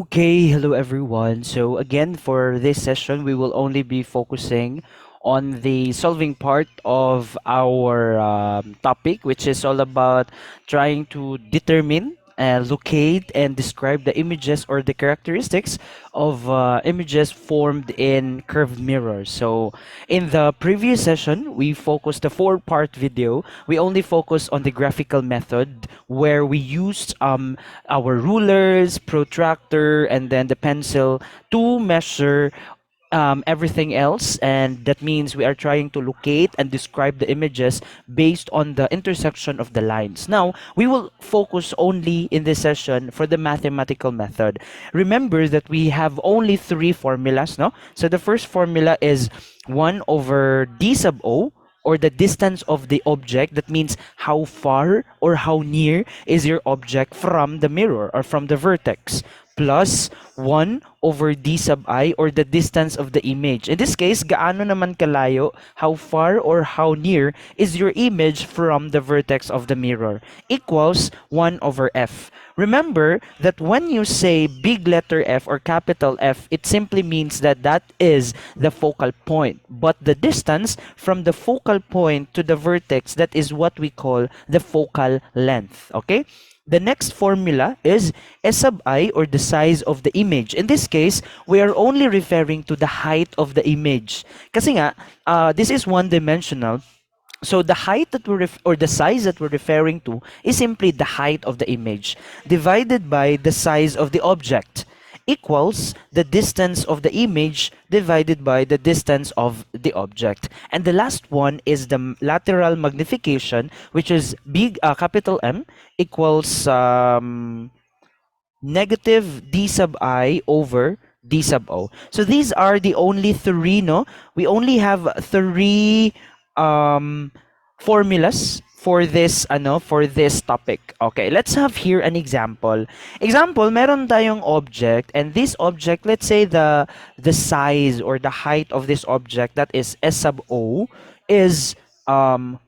Okay, hello everyone. So again, for this session, we will only be focusing on the solving part of our topic, which is all about trying to determine, locate, and describe the images or the characteristics of images formed in curved mirrors. So in the previous session, we focused the four-part video. We only focused on the graphical method where we used our rulers, protractor, and then the pencil to measure everything else, and that means we are trying to locate and describe the images based on the intersection of the lines. Now we will focus only in this session for the mathematical method. Remember that we have only three formulas, no? So the first formula is 1 over d sub o, or the distance of the object. That means how far or how near is your object from the mirror or from the vertex, plus 1 over d sub I, or the distance of the image. In this case, gaano naman kalayo, how far or how near is your image from the vertex of the mirror, equals 1 over f. Remember that when you say big letter F or capital F, it simply means that that is the focal point. But the distance from the focal point to the vertex, that is what we call the focal length. Okay? The next formula is S sub I, or the size of the image. In this case, we are only referring to the height of the image. Kasi nga, this is one-dimensional. So the height that or the size that we're referring to is simply the height of the image divided by the size of the object, equals the distance of the image divided by the distance of the object. And the last one is the lateral magnification, which is capital M, equals negative d sub I over d sub O. So these are the only three, no? We only have three um, formulas for this topic. Okay, let's have here an example. Example, meron tayong object, and this object, let's say the size or the height of this object, that is S sub O, is 5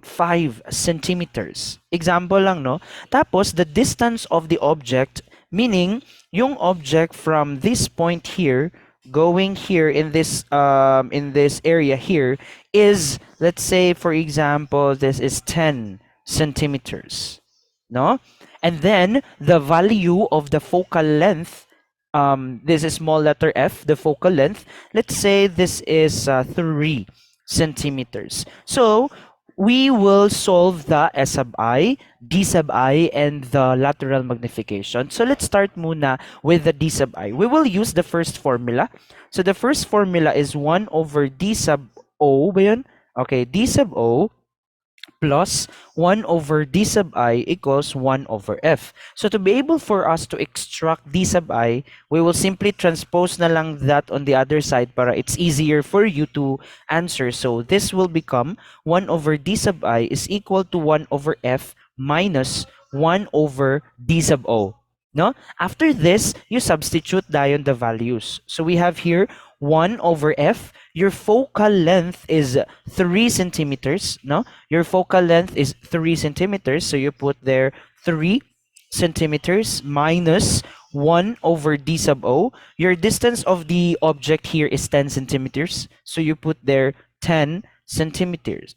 centimeters. Example lang, no? Tapos the distance of the object, meaning yung object from this point here going here in this area here is, let's say for example, this is 10 centimeters, no? And then the value of the focal length, this is small letter f, the focal length, let's say this is 3 centimeters. So we will solve the S sub I, D sub I, and the lateral magnification. So let's start muna with the D sub I. We will use the first formula. So the first formula is 1 over D sub O ba yun? Okay, D sub O plus 1 over d sub I equals 1 over f. So to be able for us to extract d sub I, we will simply transpose na lang that on the other side para it's easier for you to answer. So this will become 1 over d sub I is equal to 1 over f minus 1 over d sub O. No? After this, you substitute dayon the values. So we have here 1 over f. Your focal length is 3 centimeters. No? Your focal length is 3 centimeters. So you put there 3 centimeters minus 1 over d sub O. Your distance of the object here is 10 centimeters. So you put there 10 centimeters.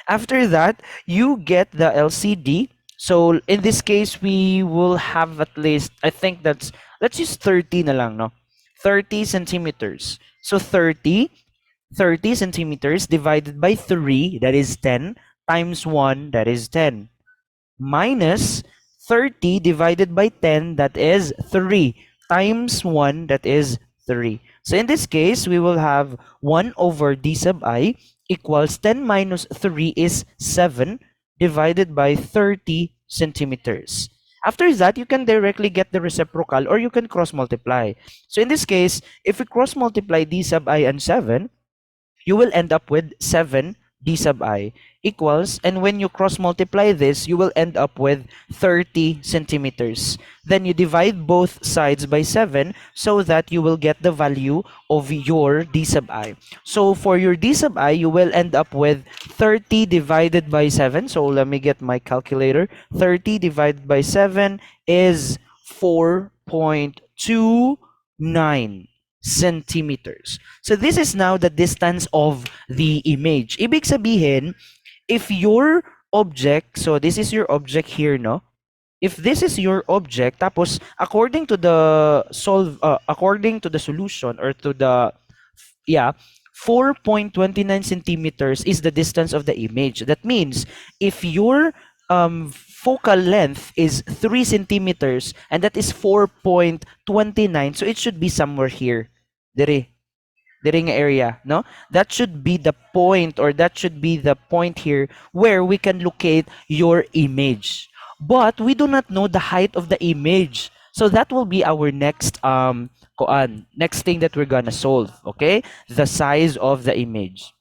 After that, you get the LCD. So in this case, we will have at least, I think let's use 30 na lang, no? 30 centimeters. So 30 centimeters divided by 3, that is 10, times 1, that is 10, minus 30 divided by 10, that is 3, times 1, that is 3. So in this case, we will have 1 over d sub I equals 10 minus 3 is 7 divided by 30 centimeters. After that, you can directly get the reciprocal, or you can cross multiply. So in this case, if we cross multiply d sub I and 7, you will end up with 7 d sub I equals, and when you cross multiply this, you will end up with 30 centimeters. Then you divide both sides by 7 so that you will get the value of your d sub I. So for your d sub I, you will end up with 30 divided by 7. So let me get my calculator. 30 divided by 7 is 4.2 centimeters. So this is now the distance of the image. Ibig sabihin, if your object, so this is your object here, no? If this is your object, tapos according to the solution or to the, yeah, 4.29 centimeters is the distance of the image. That means if your focal length is 3 centimeters and that is 4.29, so it should be somewhere here. Dire the ring area, no? That should be the point, or that should be the point here where we can locate your image. But we do not know the height of the image. So that will be our next thing that we're gonna solve, okay? The size of the image.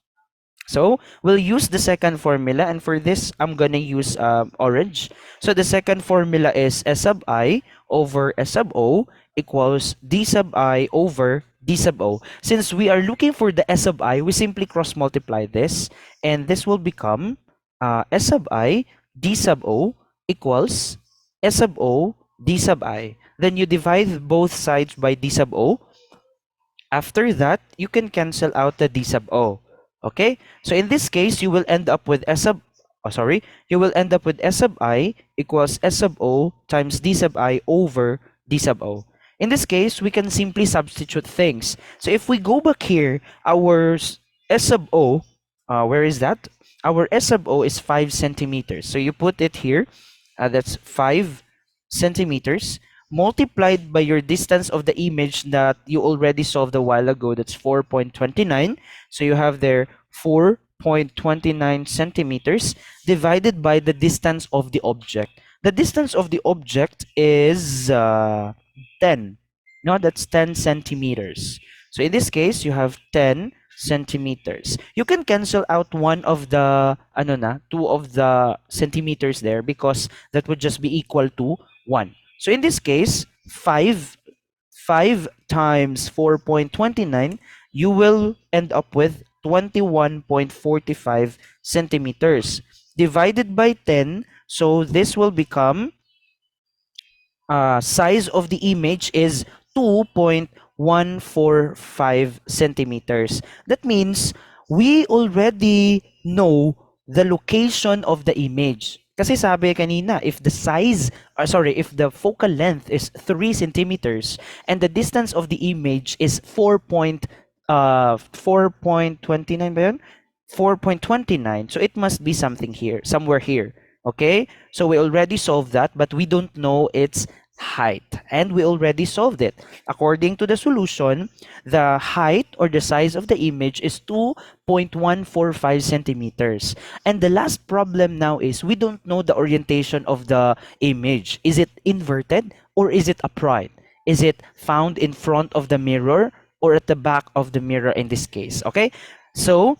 So we'll use the second formula, and for this, I'm gonna use orange. So the second formula is S sub I over S sub O equals D sub I over D sub O. Since we are looking for the S sub I, we simply cross multiply this, and this will become S sub I D sub O equals S sub O D sub I. Then you divide both sides by D sub O. After that, you can cancel out the D sub O. Okay? So in this case, you will end up with you will end up with S sub I equals S sub O times D sub I over D sub O. In this case, we can simply substitute things. So if we go back here, our S sub O, where is that? Our S sub O is 5 centimeters. So you put it here, that's 5 centimeters multiplied by your distance of the image that you already solved a while ago, that's 4.29. So you have there 4.29 centimeters divided by the distance of the object. The distance of the object is 10. No, that's 10 centimeters. So in this case, you have 10 centimeters. You can cancel out one of the, two of the centimeters there, because that would just be equal to 1. So in this case, 5 times 4.29, you will end up with 21.45 centimeters divided by 10. So this will become, size of the image is 2.145 centimeters. That means we already know the location of the image. Kasi sabi kanina, if the if the focal length is 3 centimeters and the distance of the image is 4.29 ba yun? 4.29. So it must be something here, somewhere here. Okay? So we already solved that, but we don't know its height, and we already solved it. According to the solution, the height or the size of the image is 2.145 centimeters. And the last problem now is we don't know the orientation of the image. Is it inverted or is it upright? Is it found in front of the mirror or at the back of the mirror in this case? Okay, so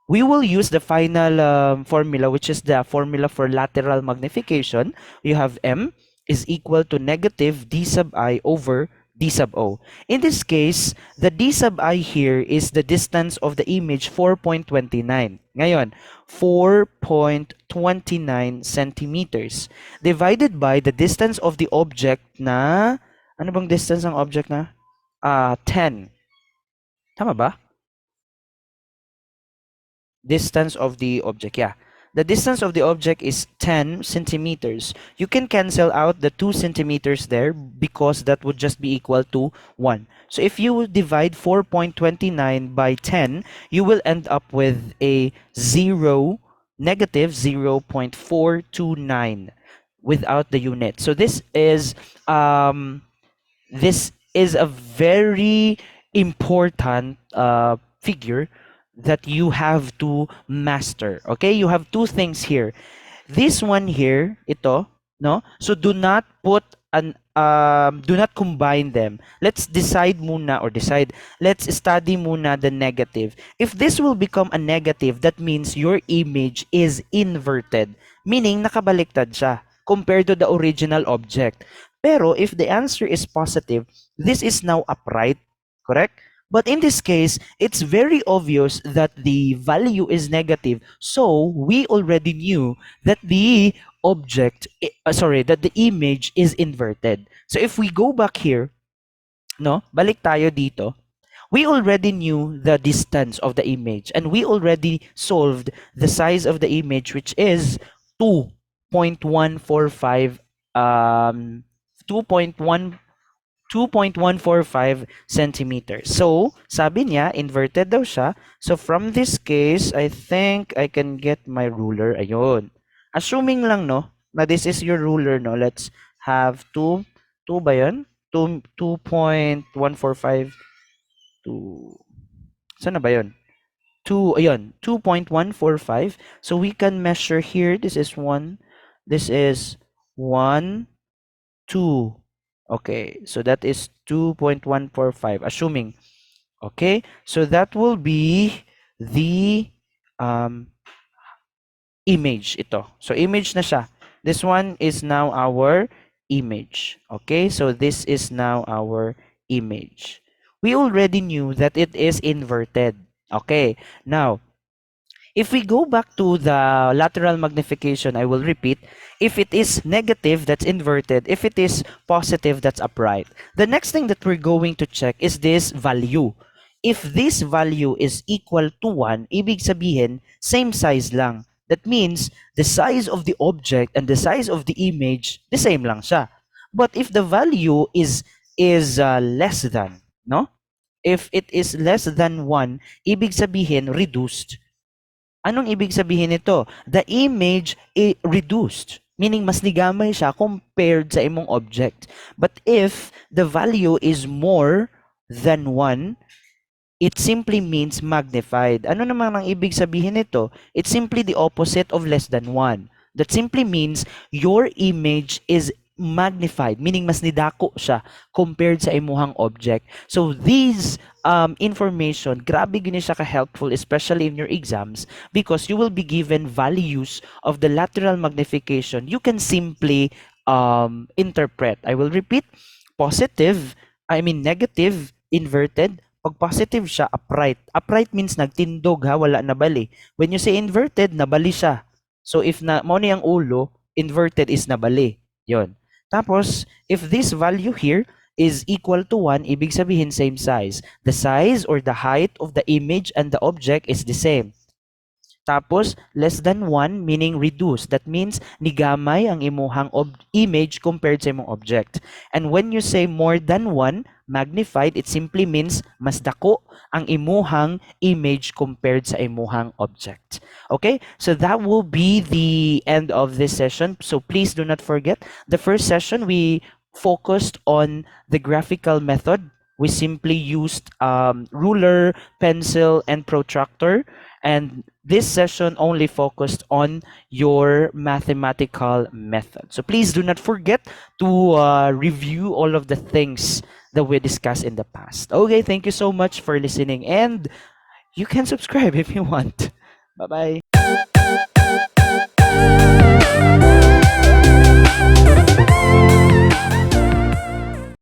we will use the final formula, which is the formula for lateral magnification. You have M is equal to negative D sub I over D sub O. In this case, the D sub I here is the distance of the image, 4.29. Ngayon, 4.29 centimeters divided by the distance of the object na, ano bang distance ng object na? 10. Tama ba? Distance of the object, yeah, the distance of the object is 10 centimeters. You can cancel out the 2 centimeters there because that would just be equal to 1. So if you divide 4.29 by 10, you will end up with a negative 0.429 without the unit. So this is a very important figure that you have to master. Okay, you have two things here. This one here, ito, no? So do not do not combine them. Let's decide muna, or decide. Let's study muna the negative. If this will become a negative, that means your image is inverted, meaning nakabaliktad siya compared to the original object. Pero if the answer is positive, this is now upright, correct? But in this case, it's very obvious that the value is negative. So we already knew that the that the image is inverted. So if we go back here, No? Balik tayo dito. We already knew the distance of the image and we already solved the size of the image, which is 2.145 um 2.1 2.145 centimeters. So, sabi niya, inverted daw siya. So, from this case, I think I can get my ruler. Ayun. Assuming lang, no, na this is your ruler, no, let's have 2 ba yun? 2.145 to, saan na ba yun? 2, ayun, 2.145. So, we can measure here, this is 1, this is 1, 2. Okay, so that is 2.145, assuming. Okay, so that will be the um, image ito. So image na siya. This one is now our image. Okay, so this is now our image. We already knew that it is inverted. Okay, now if we go back to the lateral magnification, I will repeat, if it is negative, that's inverted. If it is positive, that's upright. The next thing that we're going to check is this value. If this value is equal to 1, ibig sabihin, same size lang. That means, the size of the object and the size of the image, the same lang siya. But if the value is less than, no? If it is less than 1, ibig sabihin, reduced. Anong ibig sabihin nito? The image reduced, meaning mas nigamay siya compared sa imong object. But if the value is more than 1, it simply means magnified. Ano naman ang ibig sabihin nito? It's simply the opposite of less than 1. That simply means your image is magnified, meaning mas nidako siya compared sa imuhang object. So these information, grabe gini siya ka-helpful, especially in your exams, because you will be given values of the lateral magnification. You can simply interpret. I will repeat, negative, inverted. Pag positive siya, upright. Upright means nagtindog ha, wala nabali. When you say inverted, nabali siya. So if na mo ang ulo, inverted is nabali. Yon. Tapos, if this value here is equal to 1, ibig sabihin same size. The size or the height of the image and the object is the same. Tapos, less than 1 meaning reduced. That means, nigamay ang imuhang image compared sa imong object. And when you say more than 1, magnified, it simply means mas dako ang imuhang image compared sa imuhang object. Okay? So that will be the end of this session. So please do not forget, the first session we focused on the graphical method. We simply used ruler, pencil, and protractor. And this session only focused on your mathematical method. So please do not forget to review all of the things that we discussed in the past. Okay, thank you so much for listening, and you can subscribe if you want. Bye bye.